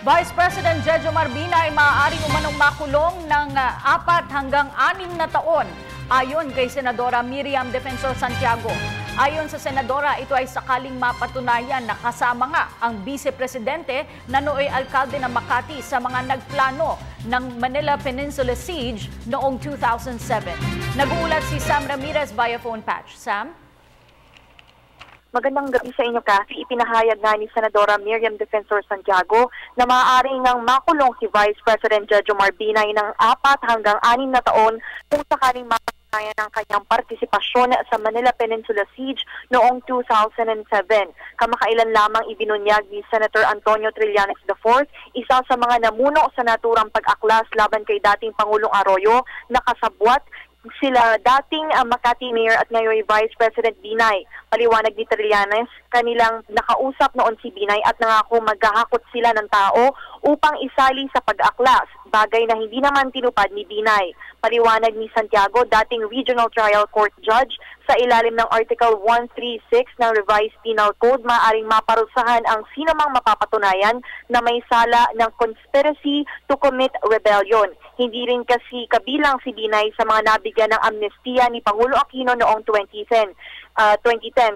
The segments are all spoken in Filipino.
Vice President Jejo Marbina ay maaaring umanong makulong ng 4 hanggang 6 na taon ayon kay Senadora Miriam Defensor Santiago. Ayon sa Senadora, ito ay sakaling mapatunayan na kasama nga ang Vice Presidente na nooy alkalde ng Makati sa mga nagplano ng Manila Peninsula Siege noong 2007. Nag-uulat si Sam Ramirez via phone patch. Sam? Magandang gabi sa inyo, Kathy. Ipinahayag nga ni Senadora Miriam Defensor Santiago na maaaring nang makulong si Vice President Jejo Marbina ng 4 hanggang 6 na taon kung sakaling mapatunayan ang kanyang partisipasyon sa Manila Peninsula Siege noong 2007. Kamakailan lamang ibinunyag ni Senator Antonio Trillanes IV, isa sa mga namuno sa naturang pag-aklas laban kay dating Pangulong Arroyo, na kasabwat sila dating Makati Mayor at ngayon Vice President Binay. Paliwanag ni Trillanes, kanilang nakausap noon si Binay at nangako maghahakot sila ng tao upang isali sa pag-aklas, bagay na hindi naman tinupad ni Binay. Paliwanag ni Santiago, dating Regional Trial Court Judge, sa ilalim ng Article 136 ng Revised Penal Code, maaaring maparusahan ang sinumang mapapatunayan na may sala ng conspiracy to commit rebellion. Hindi rin kasi kabilang si Binay sa mga nabigyan ng amnestiya ni Pangulo Aquino noong 2010.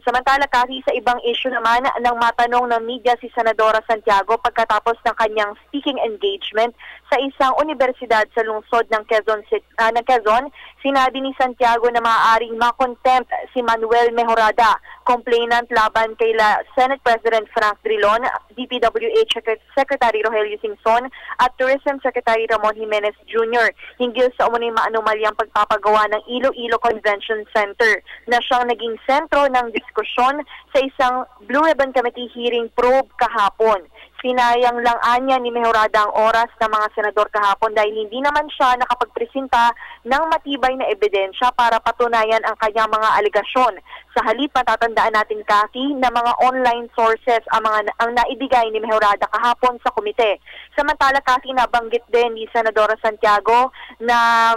Samantala, kasi sa ibang issue naman, nang matanong ng media si Senadora Santiago pagkatapos ng kanyang speaking engagement sa isang universidad sa lungsod ng Quezon, sinabi ni Santiago na maaaring makontempt si Manuel Mejorada, complainant laban kay Senate President Frank Drilon, DPWH Secretary Rogelio Singson at Tourism Secretary Ramon Jimenez Jr. hinggil sa umuning maanumalyang pagpapagawa ng Iloilo Convention Center na siyang naging sentro ng diskusyon sa isang Blue Ribbon Committee hearing probe kahapon. Sinayang lang anya ni Mejorada ang oras ng mga senador kahapon dahil hindi naman siya nakapagpresenta ng matibay na ebidensya para patunayan ang kanyang mga aligasyon. Sa halip, matatandaan natin, Kathy, na mga online sources ang naibigay ni Mejorada kahapon sa komite. Samantala, Kathy, nabanggit din ni Senadora Santiago na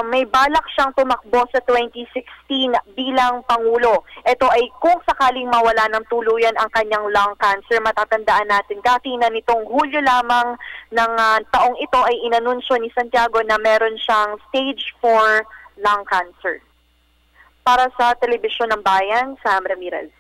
may balak siyang tumakbo sa 2016 bilang Pangulo. Ito ay kung sakaling mawala ng tuluyan ang kanyang lung cancer. Matatandaan natin, Kathy, na nitong Hulyo lamang ng taong ito ay inanunsyo ni Santiago na meron siyang stage 4 lung cancer. Para sa Telebisyon ng Bayan, Sam Ramirez.